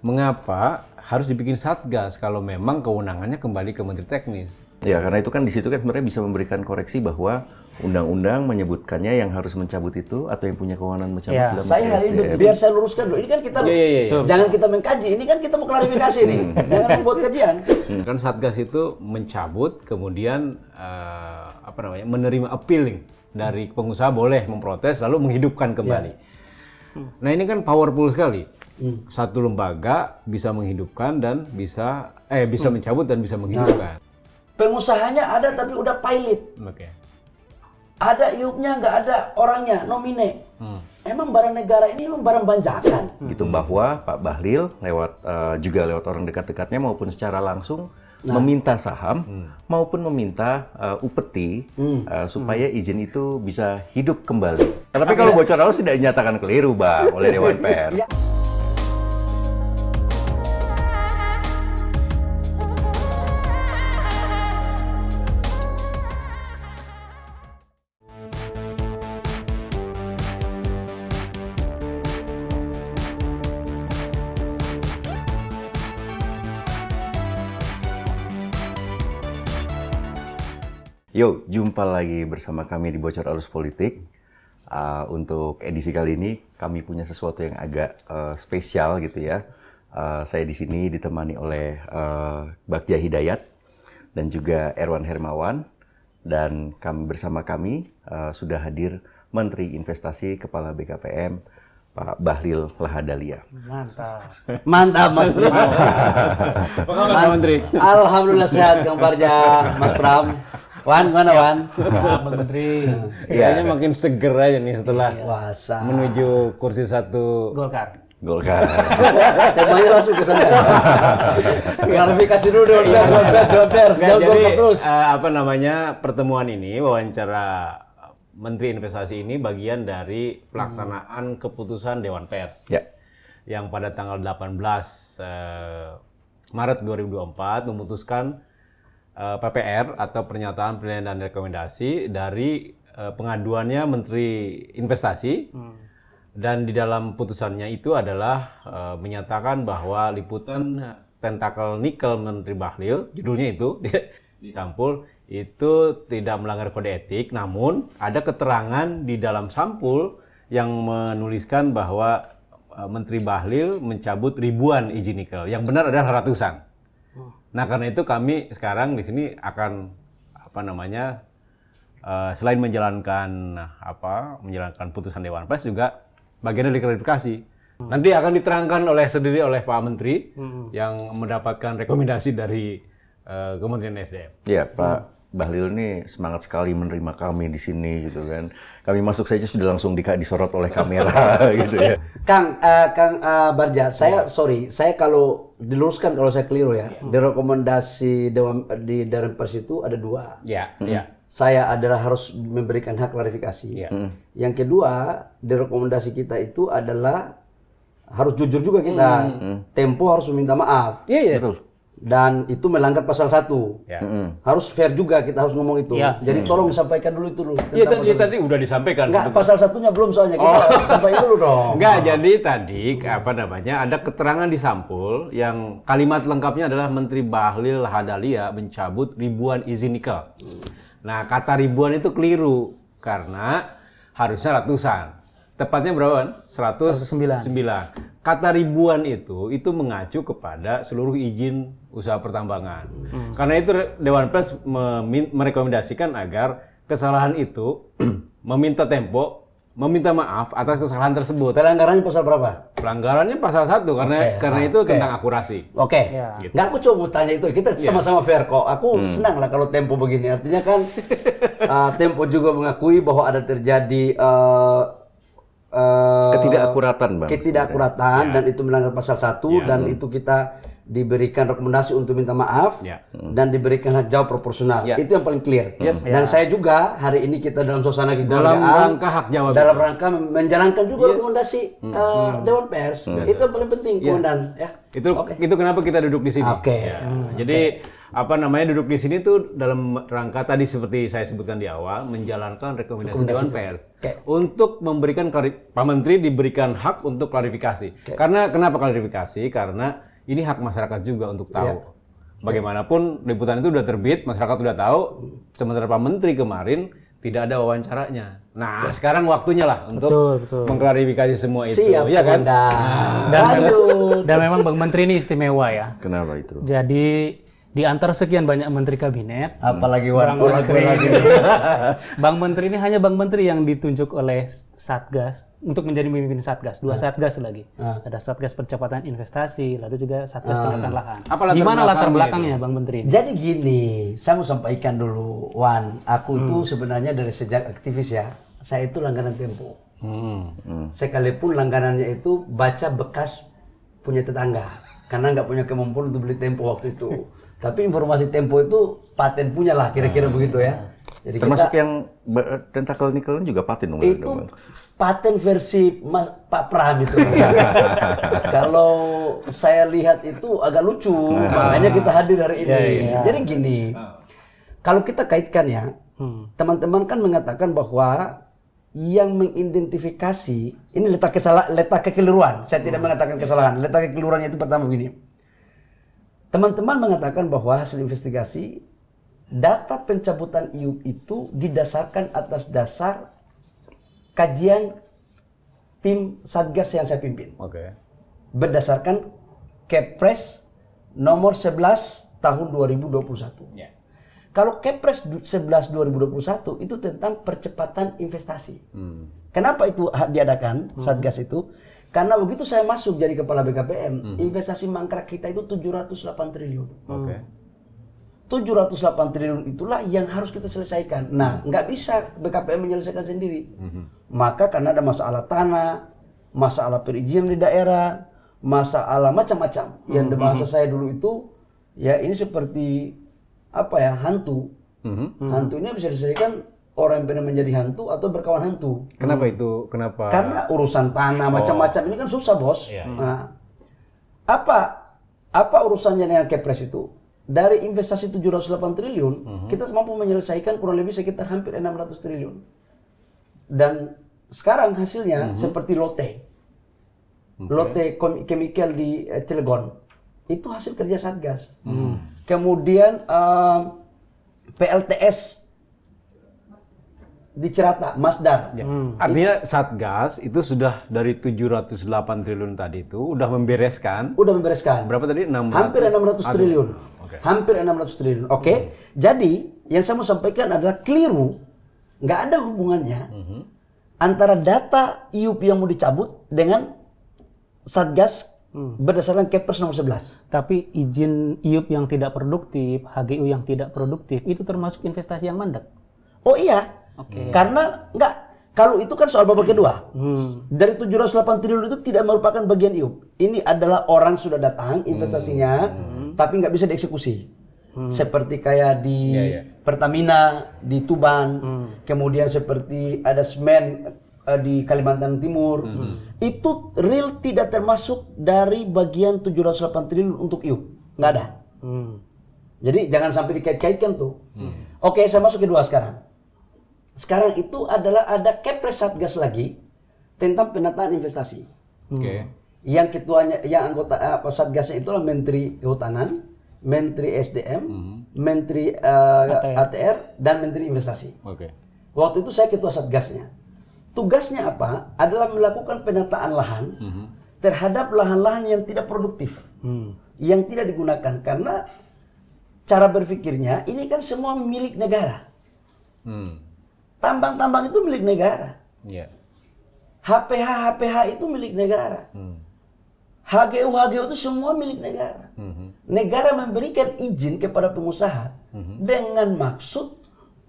mengapa harus dibikin satgas kalau memang kewenangannya kembali ke Menteri Teknis? Ya, karena itu kan di situ kan sebenarnya bisa memberikan koreksi bahwa undang-undang menyebutkannya yang harus mencabut itu atau yang punya kewenangan mencabut adalah Saya hari ini biar saya luruskan dulu. Ini kan kita jangan kita mengkaji. Ini kan kita mau klarifikasi nih. Jangan membuat kajian. Kan satgas itu mencabut, kemudian menerima appealing dari pengusaha, boleh memprotes lalu menghidupkan kembali. Nah ini kan powerful sekali. Satu lembaga bisa menghidupkan dan bisa mencabut dan bisa menghidupkan. Pengusahanya ada tapi udah pilot. Oke. Ada iupnya, nggak ada orangnya, nomine. Emang barang negara ini emang barang banjakan. Gitu bahwa Pak Bahlil juga lewat orang dekat-dekatnya maupun secara langsung meminta saham maupun meminta upeti supaya izin itu bisa hidup kembali. Tapi kalau bocor halus tidak dinyatakan keliru, Bang, oleh Dewan Pers. Yuk, jumpa lagi bersama kami di Bocor Arus Politik. Untuk edisi kali ini, kami punya sesuatu yang agak spesial gitu ya. Saya di sini ditemani oleh Bagja Hidayat dan juga Erwan Hermawan. Dan bersama kami sudah hadir Menteri Investasi Kepala BKPM, Pak Bahlil Lahadalia. Mantap. Mantap, Mas. Apa kabar, Menteri? Alhamdulillah sehat, Kang Barja, Mas Pram. Wan, mana Wan? Pak Menteri. Kayaknya makin seger aja nih setelah Puasa. menuju kursi 1 Golkar. Temanya langsung ke sana. Klarifikasi dulu dong, Jadi pertemuan ini, wawancara Menteri Investasi ini bagian dari pelaksanaan keputusan Dewan Pers. Ya. Yang pada tanggal 18 Maret 2024 memutuskan PPR atau pernyataan penilaian dan rekomendasi dari pengaduannya Menteri Investasi. Dan di dalam putusannya itu adalah menyatakan bahwa liputan tentakel nikel Menteri Bahlil, judulnya itu di sampul, itu tidak melanggar kode etik, namun ada keterangan di dalam sampul yang menuliskan bahwa Menteri Bahlil mencabut ribuan izin nikel, yang benar adalah ratusan. Nah, karena itu kami sekarang di sini akan selain menjalankan putusan Dewan Pers juga bagian dari klarifikasi. Nanti akan diterangkan oleh Pak Menteri yang mendapatkan rekomendasi dari Kementerian SDM. Ya, Pak Bahlil ini semangat sekali menerima kami di sini gitu kan. Kami masuk saja sudah langsung disorot oleh kamera gitu ya. Kang Barja, saya kalau diluruskan kalau saya keliru ya. Di rekomendasi di Dewan Pers itu ada 2. Ya. Saya adalah harus memberikan hak klarifikasi. Yang kedua, di rekomendasi kita itu adalah harus jujur juga kita. Tempo harus meminta maaf. Iya. Betul. Dan itu melanggar pasal 1. Harus fair juga, kita harus ngomong itu. Jadi tolong disampaikan dulu itu dulu. Iya, tadi udah disampaikan. Enggak, pasal 1-nya belum soalnya. Kita sampaikan dulu dong. Enggak, jadi tadi ada keterangan di sampul yang kalimat lengkapnya adalah Menteri Bahlil Lahadalia mencabut ribuan izin nikel. Nah, kata ribuan itu keliru karena harusnya ratusan. Tepatnya berapa? 109. Kata ribuan itu mengacu kepada seluruh izin usaha pertambangan. Karena itu Dewan Pers merekomendasikan agar kesalahan itu meminta Tempo meminta maaf atas kesalahan tersebut. Pelanggarannya pasal berapa? Pelanggarannya pasal 1 karena itu tentang akurasi. Gitu. Nggak, aku coba mau tanya itu. Kita sama-sama fair kok. Aku senang lah kalau Tempo begini. Artinya kan Tempo juga mengakui bahwa ada terjadi ketidakakuratan dan itu melanggar pasal 1 dan itu kita diberikan rekomendasi untuk minta maaf dan diberikan hak jawab proporsional. Itu yang paling clear. Dan saya juga hari ini kita dalam suasana kekeluargaan dalam rangka hak jawab, dalam rangka menjalankan juga rekomendasi Dewan Pers. Itu yang paling penting, Komandan. Itu kenapa kita duduk di sini. Jadi duduk di sini tuh dalam rangka tadi seperti saya sebutkan di awal, menjalankan rekomendasi Dewan Pers untuk memberikan Pak Menteri diberikan hak untuk klarifikasi. Karena kenapa klarifikasi? Karena ini hak masyarakat juga untuk tahu. Bagaimanapun liputan itu udah terbit, masyarakat udah tahu. Sementara Pak Menteri kemarin tidak ada wawancaranya. Nah, sekarang waktunya lah untuk mengklarifikasi semua itu. Siap, ya kan? Dan memang Bang Menteri ini istimewa ya. Kenapa itu? Jadi di antara sekian banyak menteri kabinet, apalagi Bang Menteri ini hanya Bang Menteri yang ditunjuk oleh Satgas untuk menjadi pemimpin Satgas, 2 Satgas lagi. Ada Satgas Percepatan Investasi, lalu juga Satgas Penataan Lahan. Gimana latar belakangnya Bang Menteri? Jadi gini, saya mau sampaikan dulu, Wan, aku itu sebenarnya dari sejak aktivis ya, saya itu langganan Tempo. Sekalipun langganannya itu baca bekas punya tetangga, karena nggak punya kemampuan untuk beli Tempo waktu itu. Tapi informasi Tempo itu paten punya lah, kira-kira begitu ya. Jadi termasuk yang tentakel nikel juga paten. Itu paten versi Pak Pram itu. Kalau saya lihat itu agak lucu, makanya kita hadir hari ini. Jadi gini, kalau kita kaitkan ya, teman-teman kan mengatakan bahwa yang mengidentifikasi, ini letak kekeliruan. Saya tidak mengatakan kesalahan. Letak kekeliruannya itu pertama begini. Teman-teman mengatakan bahwa hasil investigasi data pencabutan IUP itu didasarkan atas dasar kajian tim Satgas yang saya pimpin. Berdasarkan Kepres nomor 11 tahun 2021. Kalau Kepres 11 2021 itu tentang percepatan investasi. Kenapa itu diadakan Satgas itu? Karena begitu saya masuk jadi kepala BKPM, investasi mangkrak kita itu 708 triliun. 708 triliun itulah yang harus kita selesaikan. Nah, nggak bisa BKPM menyelesaikan sendiri. Maka karena ada masalah tanah, masalah perizinan di daerah, masalah macam-macam. Yang bahasa saya dulu itu, ya ini seperti apa ya, hantu. Hantu ini bisa diselesaikan orang yang pernah menjadi hantu atau berkawan hantu. Kenapa itu? Kenapa? Karena urusan tanah macam-macam ini kan susah, Bos. Nah, apa urusannya dengan Kepres itu? Dari investasi 708 triliun, kita mampu menyelesaikan kurang lebih sekitar hampir 600 triliun. Dan sekarang hasilnya seperti Lotte. Lotte Chemical di Cilegon. Itu hasil kerja Satgas. Kemudian PLTS di Cirata, Masdar. Artinya Satgas itu sudah dari 708 triliun tadi itu udah membereskan. Berapa tadi? 600. Hampir 600 triliun. Hampir 600 triliun. Oke. Jadi yang saya mau sampaikan adalah keliru. Nggak ada hubungannya antara data IUP yang mau dicabut dengan Satgas berdasarkan Kepres nomor 11. Tapi izin IUP yang tidak produktif, HGU yang tidak produktif, itu termasuk investasi yang mandek? Oh iya. Karena kalau itu kan soal babak kedua. Dari 708 triliun itu tidak merupakan bagian IUP. Ini adalah orang sudah datang investasinya, tapi nggak bisa dieksekusi. Seperti kayak di Pertamina, di Tuban, kemudian seperti ada semen di Kalimantan Timur. Itu real tidak termasuk dari bagian 708 triliun untuk IUP. Nggak ada. Jadi jangan sampai dikait-kaitkan tuh. Oke, saya masuk ke dua sekarang. Sekarang itu adalah ada Kepres Satgas lagi tentang penataan investasi. Yang ketuanya, yang anggota Satgasnya itulah Menteri Kehutanan, Menteri SDM, Menteri ATR, dan Menteri Investasi. Waktu itu saya ketua Satgasnya. Tugasnya apa? Adalah melakukan penataan lahan terhadap lahan-lahan yang tidak produktif, yang tidak digunakan. Karena cara berpikirnya ini kan semua milik negara. Tambang-tambang itu milik negara. HPH itu milik negara. HGU itu semua milik negara. Negara memberikan izin kepada pengusaha dengan maksud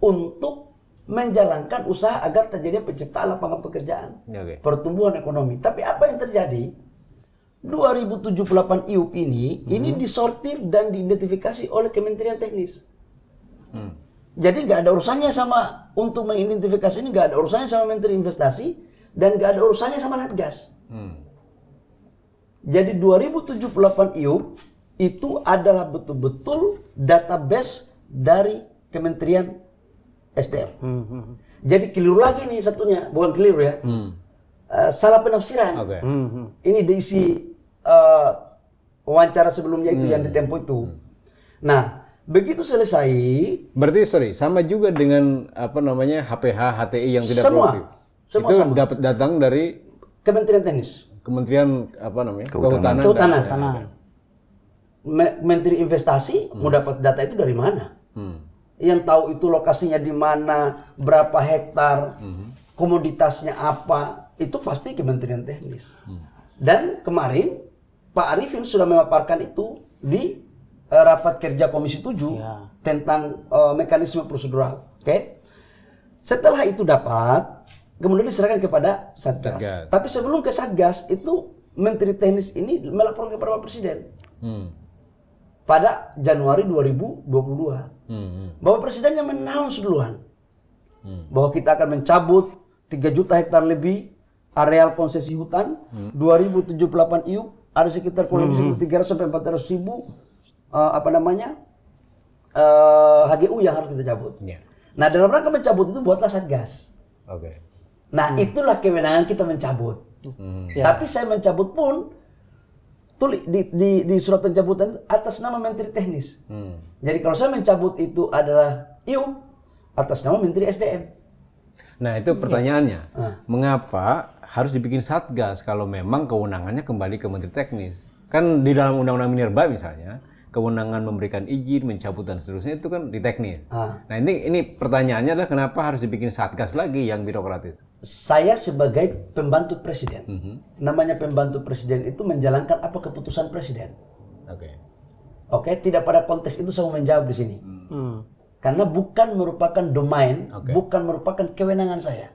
untuk menjalankan usaha agar terjadi penciptaan lapangan pekerjaan, pertumbuhan ekonomi. Tapi apa yang terjadi? 2078 IUP ini disortir dan diidentifikasi oleh Kementerian Teknis. Jadi nggak ada urusannya sama untuk mengidentifikasi ini, nggak ada urusannya sama Menteri Investasi dan nggak ada urusannya sama Satgas. Jadi 2078 IUP itu adalah betul-betul database dari Kementerian SDM. Jadi keliru lagi nih satunya, bukan keliru ya. Salah penafsiran. Oke. Ini diisi wawancara sebelumnya itu yang di Tempo itu. Nah, begitu selesai, Berarti sama juga dengan apa namanya HPH, HTI yang tidak produktif. Semua itu sama. dapat datang dari Kementerian Teknis, Kementerian apa namanya? Kehutanan. Kehutanan. Menteri Investasi mau dapat data itu dari mana? Yang tahu itu lokasinya di mana, berapa hektar, komoditasnya apa, itu pasti Kementerian Teknis. Dan kemarin Pak Arifin sudah memaparkan itu di rapat kerja Komisi 7 tentang mekanisme prosedural. Oke. Setelah itu dapat, kemudian diserahkan kepada Satgas. Tapi sebelum ke Satgas, itu Menteri Teknis ini melaporkan kepada Pak Presiden. Pada Januari 2022. Bapak Presidennya men-announce duluan. Bahwa kita akan mencabut 3 juta hektar lebih areal konsesi hutan, 2078 IUP, ada sekitar kurang lebih 300 sampai 400 ribu HGU yang harus kita cabut. Nah, dalam rangka mencabut itu buatlah Satgas. Oke. Nah, itulah kewenangan kita mencabut. Tapi saya mencabut pun di surat pencabutan itu atas nama Menteri Teknis. Jadi kalau saya mencabut itu adalah IUP atas nama Menteri SDM. Nah, itu pertanyaannya. Mengapa harus dibikin Satgas kalau memang kewenangannya kembali ke Menteri Teknis? Kan di dalam Undang-Undang Minerba misalnya, kewenangan memberikan izin, mencabut dan seterusnya itu kan di teknis. Nah, ini pertanyaannya adalah kenapa harus dibikin Satgas lagi yang birokratis? Saya sebagai pembantu presiden, namanya pembantu presiden itu menjalankan apa keputusan presiden. Oke, tidak pada konteks itu saya mau menjawab di sini. Karena bukan merupakan domain, bukan merupakan kewenangan saya.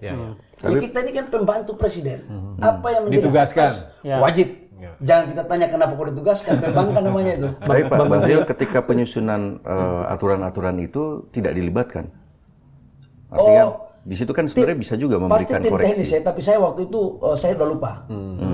Jadi kita ini kan pembantu presiden. Apa yang menjadi ditugaskan. Wajib. Jangan kita tanya kenapa kok ditugaskan, perbankan namanya itu. Baik Pak Bahlil, ketika penyusunan aturan-aturan itu tidak dilibatkan. Artinya di situ kan sebenarnya bisa juga memberikan pasti tim koreksi. teknis ya, tapi saya waktu itu saya udah lupa.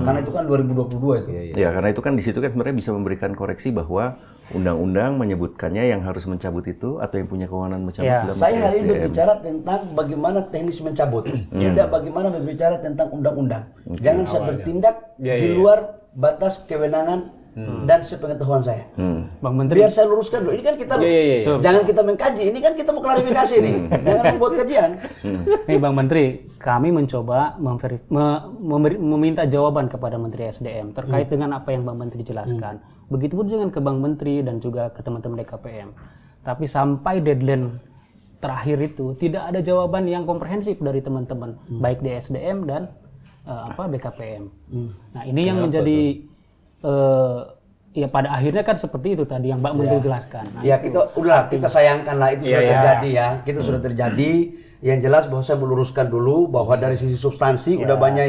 Karena itu kan 2022 itu. Ya, karena itu kan di situ kan sebenarnya bisa memberikan koreksi bahwa undang-undang menyebutkannya yang harus mencabut itu atau yang punya kewenangan mencabut adalah Saya hari ini SDM. berbicara tentang bagaimana teknis mencabut, tidak bagaimana berbicara tentang undang-undang. Jangan saya bertindak di luar batas kewenangan dan sepengetahuan saya. Bang Menteri, Biar saya luruskan dulu. Ini kan kita jangan kita mengkaji. Ini kan kita mau klarifikasi nih. Jangan membuat kajian. nih Bang Menteri, kami mencoba meminta jawaban kepada Menteri SDM terkait dengan apa yang Bang Menteri jelaskan. Begitupun dengan ke Bang Menteri dan juga ke teman-teman DKPM. Tapi sampai deadline terakhir itu tidak ada jawaban yang komprehensif dari teman-teman, baik di SDM dan BKPM. Nah, ini yang menjadi ya pada akhirnya kan seperti itu tadi yang Mbak Menteri jelaskan. Nah, Ya kita sayangkan lah itu sudah terjadi ya. Kita sudah terjadi. Yang jelas bahwa saya meluruskan dulu bahwa dari sisi substansi udah banyak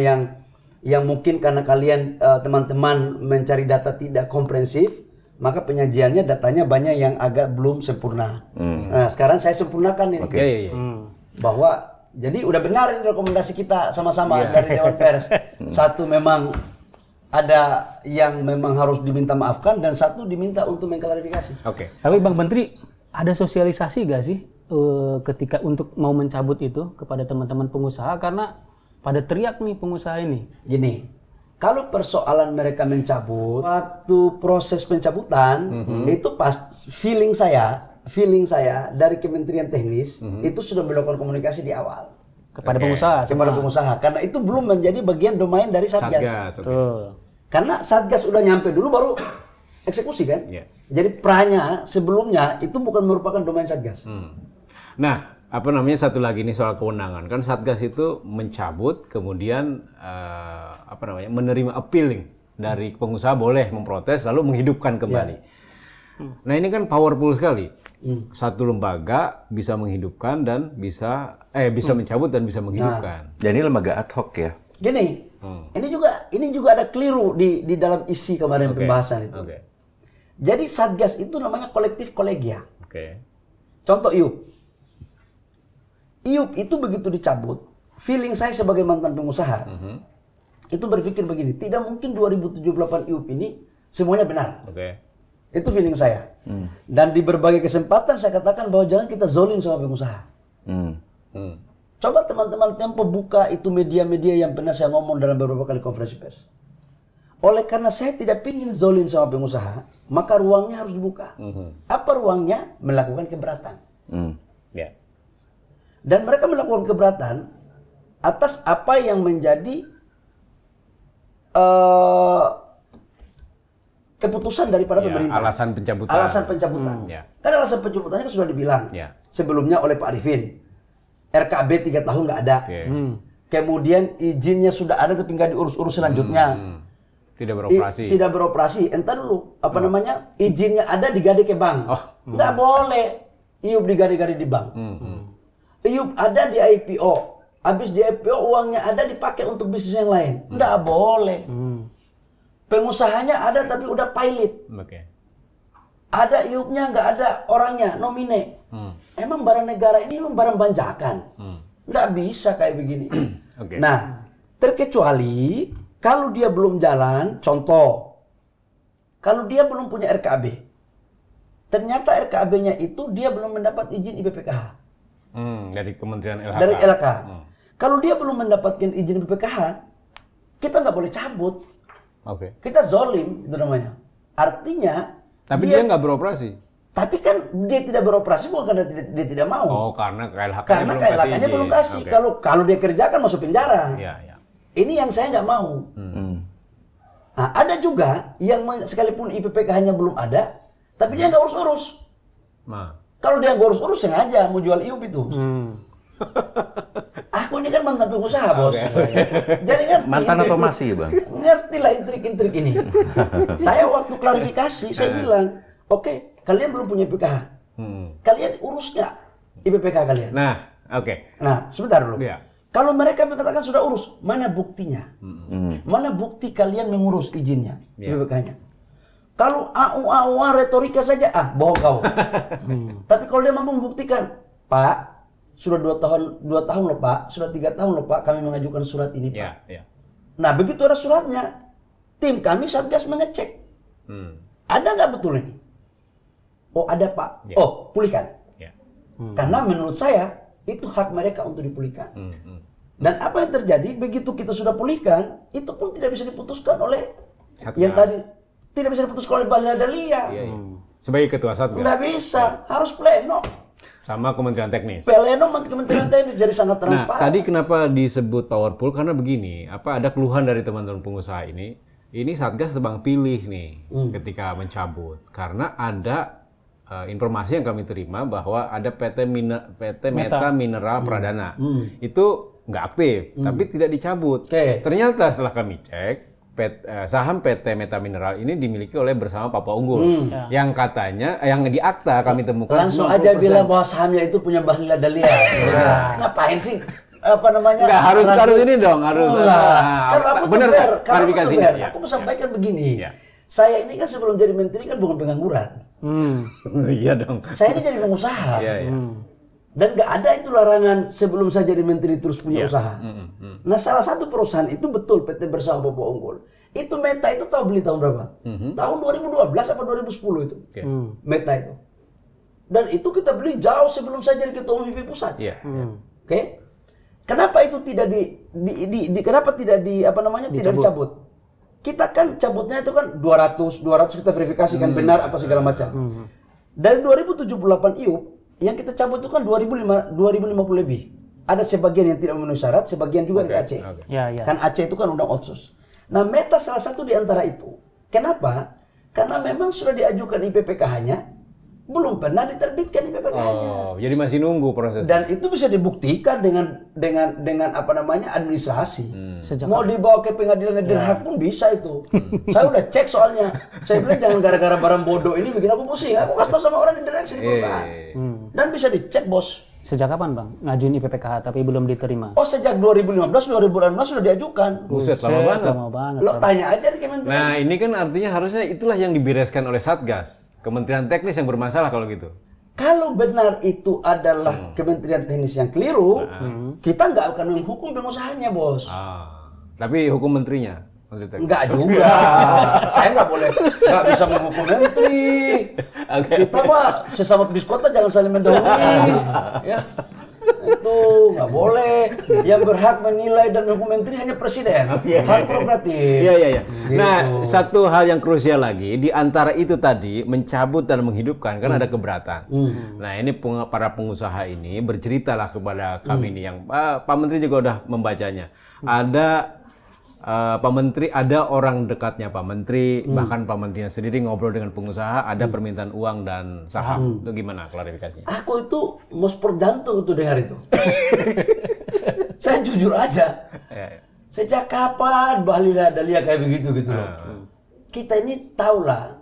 yang mungkin karena kalian teman-teman mencari data tidak komprehensif, maka penyajiannya datanya banyak yang agak belum sempurna. Nah, sekarang saya sempurnakan ini. Bahwa jadi udah benar ini rekomendasi kita sama-sama dari Dewan Pers. Satu memang ada yang memang harus diminta maafkan dan satu diminta untuk mengklarifikasi. Tapi Bang Menteri, ada sosialisasi gak sih ketika untuk mau mencabut itu kepada teman-teman pengusaha karena pada teriak nih pengusaha ini. Gini, kalau persoalan mereka mencabut, waktu proses pencabutan itu pas feeling saya dari Kementerian Teknis itu sudah melakukan komunikasi di awal Kepada pengusaha. kepada pengusaha karena itu belum menjadi bagian domain dari Satgas. Karena Satgas udah nyampe dulu baru eksekusi kan. Jadi pranya sebelumnya itu bukan merupakan domain Satgas. Nah, satu lagi nih soal kewenangan. Kan Satgas itu mencabut kemudian menerima appealing dari pengusaha boleh memprotes lalu menghidupkan kembali. Nah, ini kan powerful sekali. Satu lembaga bisa menghidupkan dan bisa mencabut dan bisa menghidupkan. Dan ini lembaga ad hoc ya. Gini, ini juga ada keliru di dalam isi kemarin pembahasan itu. Jadi Satgas itu namanya kolektif kolegia. Contoh IUP. IUP itu begitu dicabut, feeling saya sebagai mantan pengusaha, itu berpikir begini, tidak mungkin 2078 IUP ini semuanya benar. Itu feeling saya. Dan di berbagai kesempatan saya katakan bahwa jangan kita zolim sama pengusaha. Coba teman-teman Tempo buka itu media-media yang pernah saya ngomong dalam beberapa kali konferensi pers. Oleh karena saya tidak ingin zolim sama pengusaha, maka ruangnya harus dibuka. Apa ruangnya? Melakukan keberatan. Ya. Dan mereka melakukan keberatan atas apa yang menjadi keputusan daripada Ya, pemerintah. alasan pencabutan. Alasan pencabutan. Ya. Kan alasan pencabutannya kan sudah dibilang Ya. sebelumnya oleh Pak Arifin. RKB 3 tahun nggak ada. Oke. Kemudian izinnya sudah ada tapi nggak diurus-urus selanjutnya. Tidak beroperasi. Tidak beroperasi. Entar dulu, apa namanya? Izinnya ada digade ke bank. Nggak boleh IUP digade-gade di bank. IUP ada di IPO. Habis di IPO uangnya ada dipakai untuk bisnis yang lain. Nggak boleh. Pengusahanya ada tapi udah pilot. Oke. Ada IUP-nya nggak ada orangnya, nomine. Emang barang negara ini memang barang banjakan. Nggak bisa kayak begini. Oke. Nah, terkecuali kalau dia belum jalan, contoh, kalau dia belum punya RKAB, ternyata RKAB-nya itu dia belum mendapat izin IBPKH. Dari Kementerian LHK. Dari LK. Kalau dia belum mendapatkan izin BPKH, kita nggak boleh cabut. Oke. Kita zolim, itu namanya. Artinya, Tapi dia nggak beroperasi. tapi kan dia tidak beroperasi bukan karena dia tidak mau. Oh, karena KLHK-nya Karena belum kasih KLHK-nya belum izin. kasih. Oke. Kalau dia kerjakan masuk penjara. Ya, ya. Ini yang saya nggak mau. Nah, ada juga yang sekalipun IPPKH-nya belum ada, tapi dia nggak urus-urus. Nah. Kalau dia nggak urus-urus sengaja mau jual IUP itu. Aku ini kan mantan pengusaha, bos. Jadi ngerti. Mantan atau masih, Bang? Ngerti lah intrik-intrik ini. Saya waktu klarifikasi, saya bilang, oke, kalian belum punya IPPKH. Kalian urus nggak IPPKH kalian? Nah, oke. Nah, sebentar dulu. Ya. Kalau mereka mengatakan sudah urus, mana buktinya? Mana bukti kalian mengurus izinnya, IPPKH-nya? Kalau AU retorika saja, bohong kau. Tapi kalau dia mampu membuktikan, Pak, sudah 2 tahun loh Pak, sudah 3 tahun loh Pak, kami mengajukan surat ini Pak. Ya, ya. Nah begitu ada suratnya, tim kami Satgas mengecek. Ada nggak betul ini? Oh ada Pak. Ya. Oh pulihkan. Ya. Karena menurut saya itu hak mereka untuk dipulihkan. Dan apa yang terjadi begitu kita sudah pulihkan, itu pun tidak bisa diputuskan oleh Satgas. yang tadi, tidak bisa diputuskan oleh Bahlil Dahlia. Iya, iya. Sebagai ketua Satgas. Nggak bisa, harus pleno. Sama Kementerian Teknis. Pleno Kementerian Teknis jadi sangat Nah, transparan. tadi kenapa disebut powerful? Karena begini, ada keluhan dari teman-teman pengusaha ini Satgas tebang pilih nih ketika mencabut. Karena ada informasi yang kami terima bahwa ada PT Meta Mineral Pradana. Itu nggak aktif, tapi tidak dicabut. Oke. Ternyata setelah kami cek, saham PT Meta Mineral ini dimiliki oleh Bersama Papua Unggul. Yang katanya, yang di akta kami temukan Langsung 90%. aja bilang bahwa sahamnya itu punya Bahlil Dahlia. Ngapain sih? Apa namanya? Nggak, harus ini dong, harus. Kalau aku Benar fair, klarifikasinya. Ya. Aku mau sampaikan begini. Ya. Saya ini kan sebelum jadi menteri kan bukan pengangguran. Iya dong. Saya ini jadi pengusaha. Iya, iya. Dan nggak ada itu larangan sebelum saya jadi menteri terus punya Iya. usaha. Nah salah satu perusahaan itu betul PT Bersama Papua Unggul. Itu Meta itu tahu beli tahun berapa? Tahun 2012 apa 2010 itu. Oke. Meta itu. Dan itu kita beli jauh sebelum saya jadi ketua umum HIPI pusat. Iya. Oke. Kenapa itu tidak kenapa tidak tidak dicabut? Kita kan cabutnya itu kan 200 kita verifikasikan benar apa segala macam. Dari 2078 IUP yang kita cabut itu kan 2050 lebih. Ada sebagian yang tidak memenuhi syarat, sebagian juga dari Aceh. Ya, ya. Kan Aceh itu kan undang otsus. Nah, Meta salah satu di antara itu. Kenapa? Karena memang sudah diajukan IPPKH-nya, belum pernah diterbitkan IPPKH-nya. Oh, jadi masih nunggu prosesnya. Dan itu bisa dibuktikan dengan administrasi. Sejak Mau dibawa ke pengadilan Den Haag pun bisa itu. Saya udah cek soalnya. Saya bilang jangan gara-gara barang bodoh ini bikin aku pusing. Aku kasih tau sama orang di direksi di perusahaan. Dan bisa dicek, bos. Sejak kapan Bang ngajuin IPPKH tapi belum diterima? Oh, sejak 2015, 2016 sudah diajukan. Buset, lama banget. Lama banget. Lo tanya aja di Kementerian. Nah, ini kan artinya harusnya itulah yang dibereskan oleh Satgas. Kementerian Teknis yang bermasalah kalau gitu. Kalau benar itu adalah Kementerian Teknis yang keliru, kita nggak akan menghukum pengusahanya, bos. Tapi hukum menterinya. Menteri Teknis. Enggak juga. Saya nggak bisa menghukum menteri. Kita mah sesama biskota jangan saling mendahului. Ya. Itu nggak boleh. Yang berhak menilai dan menghukum menteri hanya presiden. Hak prerogatif. Iya. Gitu. Nah, satu hal yang krusial lagi di antara itu tadi mencabut dan menghidupkan kan ada keberatan. Nah, ini para pengusaha ini berceritalah kepada kami ini yang Pak Menteri juga udah membacanya. Ada Pak Menteri, ada orang dekatnya Pak Menteri, bahkan Pak Menterinya sendiri ngobrol dengan pengusaha, ada permintaan uang dan saham. Itu gimana klarifikasinya? Aku itu mau sport jantung tuh dengar itu. Saya jujur aja. Ya. Sejak kapan Bahlil Dahlia kayak begitu gitu loh. Kita ini tahulah.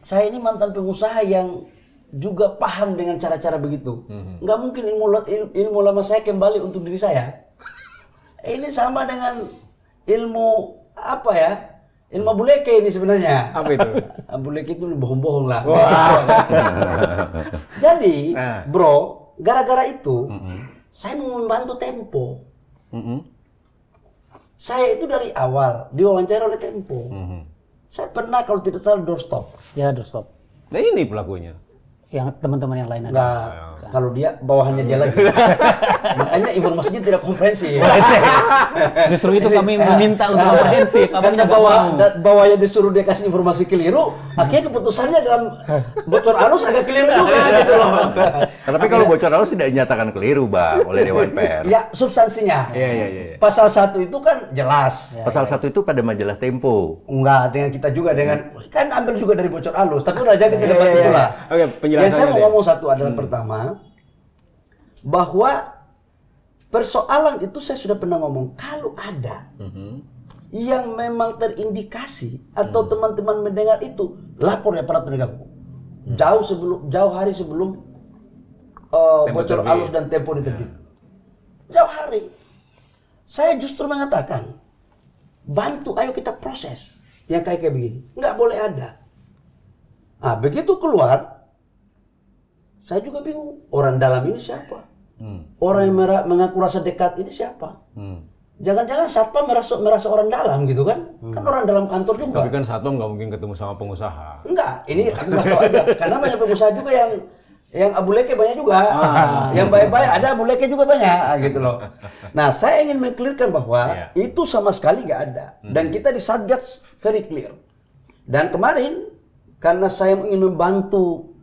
Saya ini mantan pengusaha yang juga paham dengan cara-cara begitu. Nggak mungkin ilmu lama saya kembali untuk diri saya. Ini sama dengan ilmu apa ya? Ilmu Abuleke ini sebenarnya. Apa itu? Abuleke itu bohong-bohong lah. Jadi, bro, gara-gara itu, saya mau membantu Tempo. Saya itu dari awal diwawancara oleh Tempo. Saya pernah kalau tidak salah doorstop. Ya, doorstop. Nah, ini pelakunya. Yang teman-teman yang lain ada. Enggak, kalau dia bawahannya dia lagi. Makanya informasinya tidak komprehensif. Justru itu kami meminta untuk komprehensif. Karena bawahnya disuruh dia kasih informasi keliru, akhirnya keputusannya dalam bocor halus agak keliru juga gitu loh. Tapi kalau bocor halus tidak dinyatakan keliru, Bang, oleh Dewan Pers. Ya, substansinya. Iya. Pasal 1 itu kan jelas. Pasal 1 itu pada majalah Tempo. Enggak, dengan kita juga dengan kan ambil juga dari bocor halus, tapi udah jangan kita debat itulah. Oke, Yang saya mau deh. ngomong satu adalah pertama, bahwa persoalan itu saya sudah pernah ngomong, kalau ada yang memang terindikasi atau teman-teman mendengar itu, lapor ya para penegak hukum. Jauh hari sebelum bocor halus dan Tempo diterbit. Jauh hari. Saya justru mengatakan, bantu, ayo kita proses yang kayak begini. Nggak boleh ada. Nah, begitu keluar, saya juga bingung, orang dalam ini siapa? Orang yang mengaku rasa dekat ini siapa? Jangan-jangan satpam merasa orang dalam gitu kan? Kan orang dalam kantor juga. Tapi kan satpam nggak mungkin ketemu sama pengusaha. Enggak, ini aku kasih tahu aja. Karena banyak pengusaha juga yang abuleke banyak juga. Yang baik-baik ada abuleke juga banyak gitu loh. Nah, saya ingin mengklirkan bahwa itu sama sekali nggak ada. Dan kita di Satgas very clear. Dan kemarin karena saya ingin membantu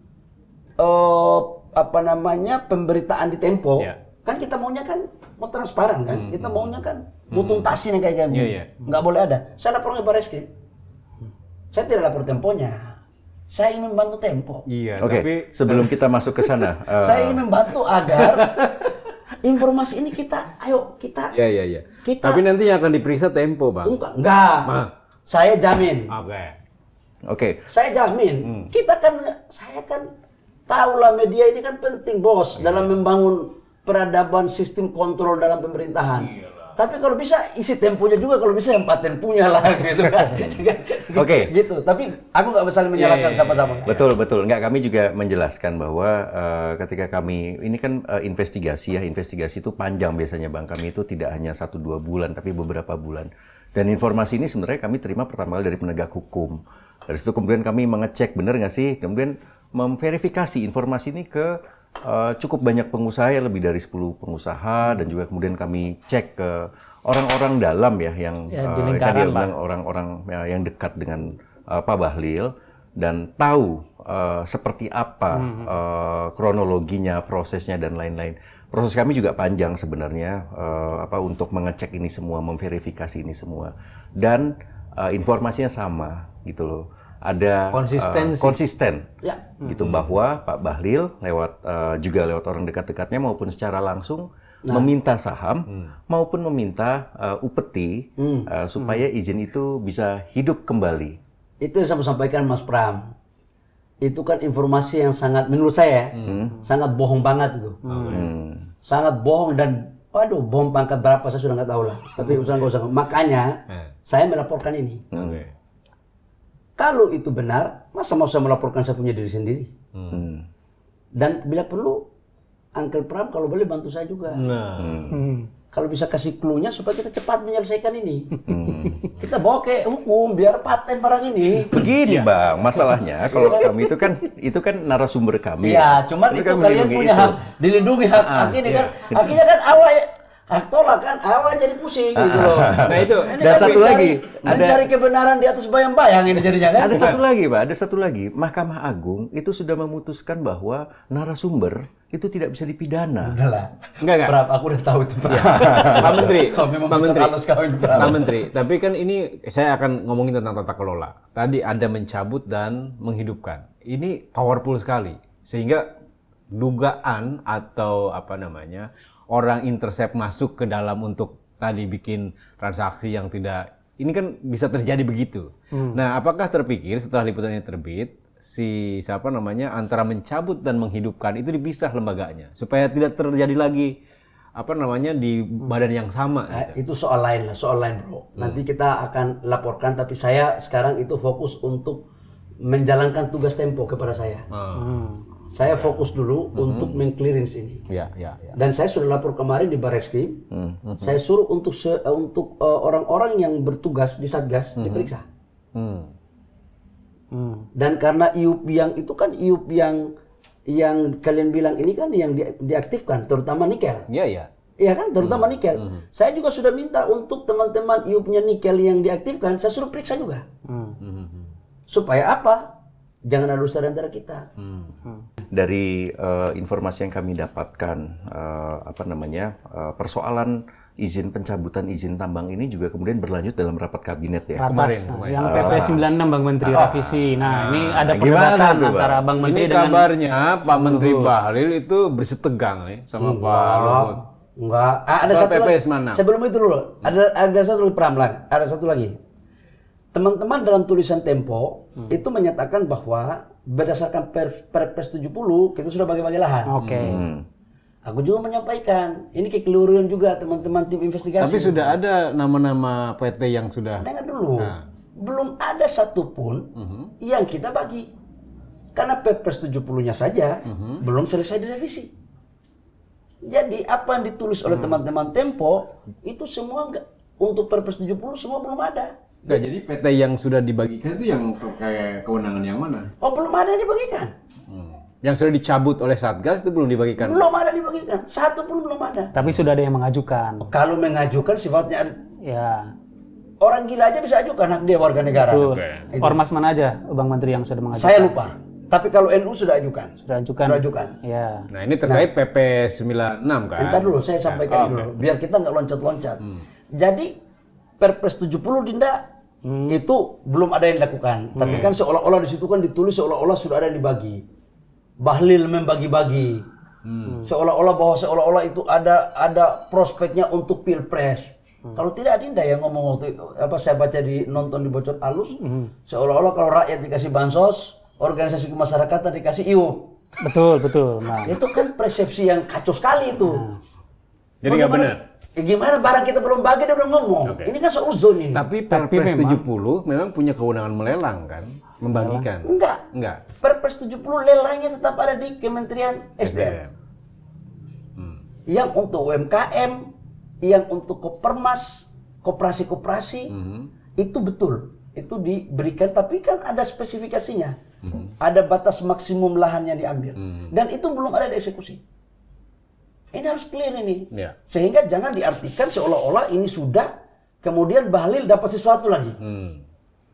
pemberitaan di Tempo, kan kita maunya kan mau transparan kan, kita maunya kan mau tuntasin yang kayak gini, nggak boleh ada. Saya lapor ke Barreskrim, saya tidak lapor Temponya, saya ingin membantu Tempo. Iya. Oke, Tapi sebelum kita masuk ke sana, Saya ingin membantu agar informasi ini kita. Iya. Kita, Tapi nanti yang akan diperiksa Tempo, Bang. enggak. Saya jamin. Oke. Saya jamin. Saya kan tahulah media ini kan penting, Bos, dalam membangun peradaban sistem kontrol dalam pemerintahan. Tapi kalau bisa isi Temponya juga, kalau bisa yang paten punya lah gitu kan. Oke. Gitu. Tapi aku nggak bisa menyalahkan siapa-siapa. Betul. Nggak, kami juga menjelaskan bahwa ketika kami, ini kan investigasi itu panjang biasanya, Bang. Kami itu tidak hanya 1-2 bulan, tapi beberapa bulan. Dan informasi ini sebenarnya kami terima pertama kali dari penegak hukum. Dari situ kemudian kami mengecek, benar nggak sih? Kemudian memverifikasi informasi ini ke cukup banyak pengusaha, ya lebih dari 10 pengusaha, dan juga kemudian kami cek ke orang-orang dalam ya yang di lingkaran, orang-orang yang dekat dengan Pak Bahlil, dan tahu seperti apa kronologinya, prosesnya dan lain-lain. Proses kami juga panjang sebenarnya untuk mengecek ini semua, memverifikasi ini semua, dan informasinya sama gitu loh. Ada konsisten Ya. gitu bahwa Pak Bahlil juga lewat orang dekat-dekatnya maupun secara langsung meminta saham maupun meminta upeti supaya izin itu bisa hidup kembali. Itu yang saya mau sampaikan, Mas Pram. Itu kan informasi yang sangat, menurut saya, sangat bohong banget itu. Sangat bohong dan, waduh, bohong pangkat berapa saya sudah nggak tahu lah. Tapi nggak usah. Makanya saya melaporkan ini. Kalau itu benar, masa mau saya melaporkan saya punya diri sendiri? Dan bila perlu, Uncle Pram kalau boleh bantu saya juga. Kalau bisa kasih clue-nya supaya kita cepat menyelesaikan ini. Kita bawa ke hukum biar paten barang ini. Begini Bang, masalahnya kalau kami itu kan narasumber kami. Iya, cuman Ini itu kami kalian melindungi punya itu. hak dilindungi hak ini kan. Akhirnya kan awal hak tolak kan, awal jadi pusing gitu loh. Nah itu. Ini Dan kan satu lagi, mencari kebenaran di atas bayang-bayang ini jadinya kan. Ada satu lagi, Pak. Ada satu lagi. Mahkamah Agung itu sudah memutuskan bahwa narasumber itu tidak bisa dipidana. Udahlah. Enggak. Prap, aku udah tahu itu, Pak. Pak Menteri, Kau memang Pak Menteri, halus kau ini, Prap. Pak Menteri. Tapi kan ini saya akan ngomongin tentang tata kelola. Tadi ada mencabut dan menghidupkan. Ini powerful sekali. Sehingga dugaan atau apa namanya orang intercept masuk ke dalam untuk tadi bikin transaksi yang tidak, ini kan bisa terjadi begitu. Nah, apakah terpikir setelah liputan ini terbit, si siapa namanya antara mencabut dan menghidupkan itu dipisah lembaganya supaya tidak terjadi lagi apa namanya di badan yang sama gitu. Itu soal lain lah, soal lain bro. Nanti kita akan laporkan, tapi saya sekarang itu fokus untuk menjalankan tugas Tempo kepada saya. Saya fokus dulu untuk meng-clearance ini. Ya. Dan saya sudah lapor kemarin di Barreskrim. Saya suruh untuk orang-orang yang bertugas di Satgas diperiksa. Dan karena IUP yang itu kan IUP yang kalian bilang ini kan yang diaktifkan, terutama nikel. Iya. Iya kan, terutama nikel. Saya juga sudah minta untuk teman-teman IUP-nya nikel yang diaktifkan, saya suruh periksa juga. Supaya apa? Jangan ada dusta di antara kita. Dari informasi yang kami dapatkan, persoalan izin pencabutan izin tambang ini juga kemudian berlanjut dalam rapat kabinet ya. Ratas, yang PP 96 Bang Menteri revisi. Nah, ini ada gimana perdebatan tuh, antara Bang Menteri Ini dengan kabarnya Pak Menteri Bahlil itu bersitegang nih sama Pak Luhut. Enggak. Ada Soal satu PP lagi. 96. Sebelum itu dulu, ada satu lagi Pramlan. Ada satu lagi. Teman-teman dalam tulisan Tempo itu menyatakan bahwa berdasarkan Perpres 70 kita sudah bagi-bagi lahan. Oke. Aku juga menyampaikan, ini kekeliruan juga teman-teman tim investigasi. Tapi sudah ada nama-nama PT yang sudah. Dengar dulu, belum ada satupun yang kita bagi. Karena Perpres 70-nya saja belum selesai direvisi. Jadi apa yang ditulis oleh teman-teman Tempo itu semua enggak, untuk Perpres 70 semua belum ada. Enggak, jadi PT yang sudah dibagikan itu yang pakai kewenangan yang mana? Oh, belum ada yang dibagikan. Yang sudah dicabut oleh Satgas itu belum dibagikan. Belum ada dibagikan. Satu pun belum ada. Tapi sudah ada yang mengajukan. Kalau mengajukan sifatnya Ya. orang gila aja bisa ajukan hak dia warga negara. Betul. Ormas mana aja Bang Menteri yang sudah mengajukan? Saya lupa. Tapi kalau NU sudah ajukan. Sudah ajukan. Sudah ajukan. Ya. Nah, ini terkait PP 96 kan? Entar dulu saya sampaikan dulu biar kita nggak loncat-loncat. Jadi Perpres 70 Dinda itu belum ada yang dilakukan. Tapi kan seolah-olah di situ kan ditulis seolah-olah sudah ada yang dibagi. Bahlil membagi-bagi. Seolah-olah itu ada prospeknya untuk Pilpres. Kalau tidak Dinda yang ngomong waktu itu, saya baca nonton di Bocor Alus, seolah-olah kalau rakyat dikasih bansos, organisasi kemasyarakatan dikasih IUP. Betul. Nah, Itu kan persepsi yang kacau sekali itu. Jadi nggak benar. Gimana barang kita belum bagi dia belum ngomong. Ini kan seuzon ini. Tapi Perpres 70 memang punya kewenangan melelang kan? Membagikan. Enggak. Perpres 70 lelangnya tetap ada di Kementerian SDM. Yang untuk UMKM, yang untuk Kopermas, koperasi-koperasi, itu betul. Itu diberikan, tapi kan ada spesifikasinya. Ada batas maksimum lahan yang diambil. Dan itu belum ada dieksekusi. Ini harus clear ini. Ya. Sehingga jangan diartikan seolah-olah ini sudah, kemudian Bahlil dapat sesuatu lagi.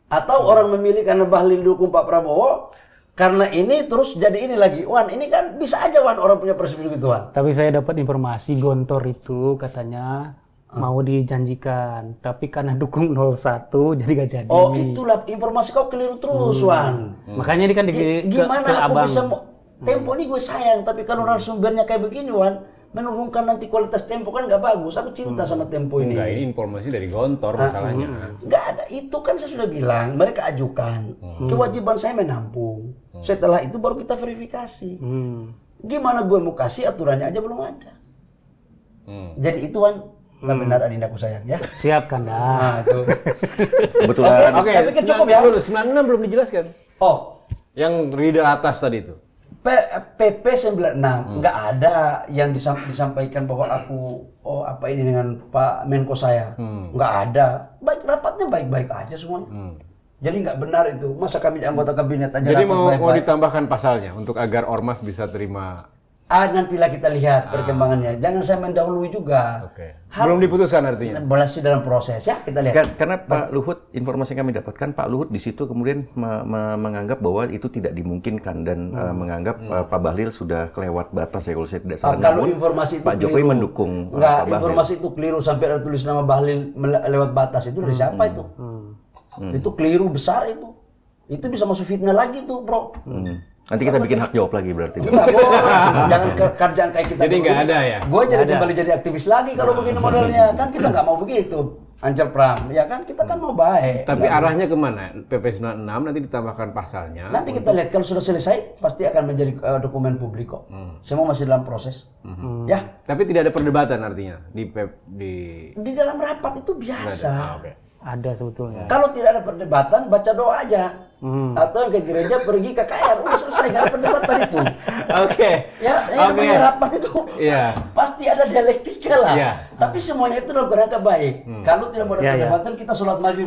Atau orang memilih karena Bahlil dukung Pak Prabowo, karena ini terus jadi ini lagi. Wan, ini kan bisa aja Wan orang punya persepsi begitu Wan. tapi saya dapat informasi Gontor itu katanya mau dijanjikan, tapi karena dukung 01 jadi gak jadi. Oh, itulah informasi kau keliru terus Wan. Makanya ini kan Gimana ke aku Abang. bisa Tempo ini gue sayang, tapi kalau narasumbernya kayak begini Wan, menurunkan nanti kualitas Tempo kan nggak bagus. Aku cinta sama Tempo ini. Enggak, ini informasi dari Gontor masalahnya. Nggak ada. Itu kan saya sudah bilang, mereka ajukan. Kewajiban saya menampung. Setelah itu baru kita verifikasi. Gimana gue mau kasih aturannya aja belum ada. Jadi itu Wan, nggak benar Adindaku sayang ya. Siap Kanda. Nah, itu. Kebetulan Saya pikir cukup ya. 96 belum dijelaskan. Oh, Yang rider atas tadi itu. PP 96 nggak ada yang disampaikan bahwa aku apa ini dengan Pak Menko saya. Nggak ada. Baik, rapatnya baik-baik aja semuanya. Jadi nggak benar itu. Masa kami di anggota kabinet aja Jadi rapat mau baik-baik. ditambahkan pasalnya untuk agar ormas bisa terima. Nantilah kita lihat perkembangannya. Jangan saya mendahului juga. Oke. Belum diputuskan artinya. Masih dalam proses ya, kita lihat. Karena Pak Luhut, informasi yang kami dapatkan, Pak Luhut di situ kemudian menganggap bahwa itu tidak dimungkinkan dan menganggap Pak Bahlil sudah kelewat batas ya kalau saya tidak salah. Kalau Namun, informasi itu Pak Jokowi keliru. mendukung Enggak, Pak Bahlil. informasi itu keliru sampai ada tulis nama Bahlil lewat batas itu dari siapa itu? Itu keliru besar itu. Itu bisa masuk fitnah lagi tuh, Bro. Nanti kita bikin hak jawab lagi berarti. Enggak boleh. Jangan kerjaan kayak kita. Jadi nggak ada ya? Gue jadi kembali jadi aktivis lagi kalau begini modelnya. Kan kita nggak mau begitu. Ancel Pram, ya kan kita kan mau baik. Tapi arahnya kemana? PP 96 nanti ditambahkan pasalnya. Nanti kita lihat kalau sudah selesai pasti akan menjadi dokumen publik kok. Semua masih dalam proses. Ya, Tapi tidak ada perdebatan artinya di di dalam rapat itu biasa. Oke. Ada sebetulnya. Kalau tidak ada perdebatan, baca doa aja. Atau yang ke gereja pergi ke KKR, udah selesai, nggak ada perdebatan itu. Oke. Ya, yang namanya rapat itu Iya. pasti ada dialektika lah. Iya. Tapi semuanya itu dalam kerangka baik. Kalau tidak mau ada Iya, iya. perdebatan, kita sholat maghrib.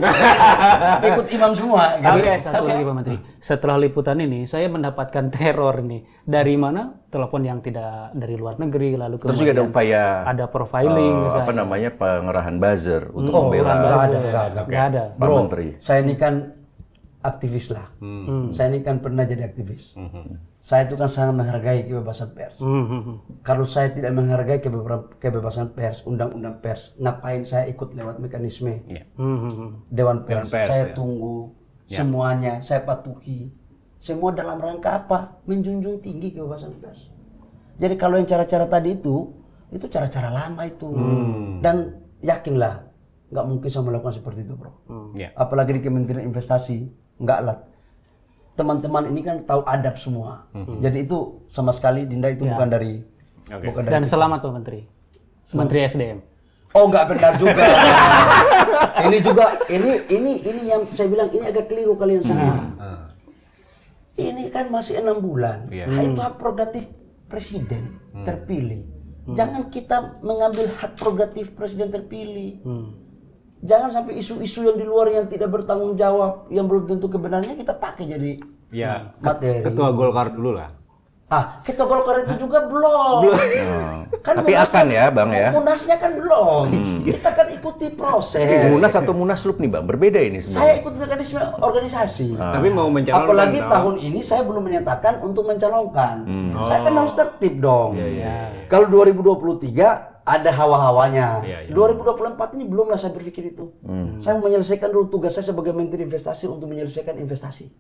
Ikut imam semua. Gitu. Oke. Satu lagi Pak Menteri, setelah liputan ini saya mendapatkan teror ini dari mana? Telepon yang tidak dari luar negeri, lalu Terus juga ada kemudian upaya ada profiling apa misalnya. namanya pengerahan buzzer untuk Oh, membela nggak ada. Nggak ada. Pak Menteri. Saya ini kan aktivis lah. Saya ini kan pernah jadi aktivis. Saya itu kan sangat menghargai kebebasan pers. Kalau saya tidak menghargai kebebasan pers, undang-undang pers, ngapain saya ikut lewat mekanisme Dewan Pers? Pers, Saya ya. tunggu semuanya, saya patuhi. Semua dalam rangka apa? Menjunjung tinggi kebebasan pers. Jadi kalau yang cara-cara tadi itu cara-cara lama itu. Dan yakinlah, nggak mungkin saya melakukan seperti itu, Bro. Ya. Apalagi di Kementerian Investasi, nggak lah. Teman-teman ini kan tahu adab semua. Jadi itu sama sekali Dinda itu bukan dari bukan dari Dan selamat Pak Menteri. Menteri SDM. Oh, nggak benar juga. Ini juga ini yang saya bilang ini agak keliru kalian semua. Ini kan masih 6 bulan. Iya. Itu hak prerogatif presiden terpilih. Jangan kita mengambil hak prerogatif presiden terpilih. Jangan sampai isu-isu yang di luar yang tidak bertanggung jawab, yang belum tentu kebenarannya kita pakai jadi Ya, materi. Ketua Golkar dulu lah. Ketua Golkar itu juga belum. Kan Tapi akan ya, Bang ya. Munasnya kan belum. Kita kan ikuti proses. Munas atau Munaslup nih Bang, berbeda ini Saya sebenarnya. ikut mekanisme organisasi. Tapi mau mencalonkan. Apalagi tahun ini saya belum menyatakan untuk mencalonkan. Saya kan harus tertib dong. Kalau 2023 ada hawa-hawanya. 2024 ini belum lah saya berpikir itu. Saya mau menyelesaikan dulu tugas saya sebagai Menteri Investasi untuk menyelesaikan investasi.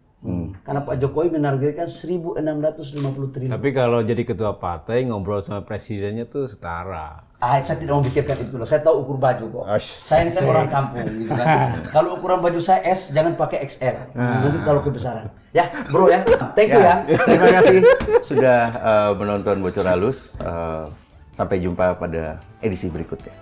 Karena Pak Jokowi menargetkan 1.650 triliun. Tapi kalau jadi ketua partai ngobrol sama presidennya tuh setara. Saya tidak memikirkan itu loh. Saya tahu ukur baju kok. Saya ini kan orang kampung gitu kan. Kalau ukuran baju saya S jangan pakai XL. Nanti terlalu kebesaran. Ya, Bro ya. Thank you ya. Terima kasih sudah menonton Bocor Halus. Sampai jumpa pada edisi berikutnya.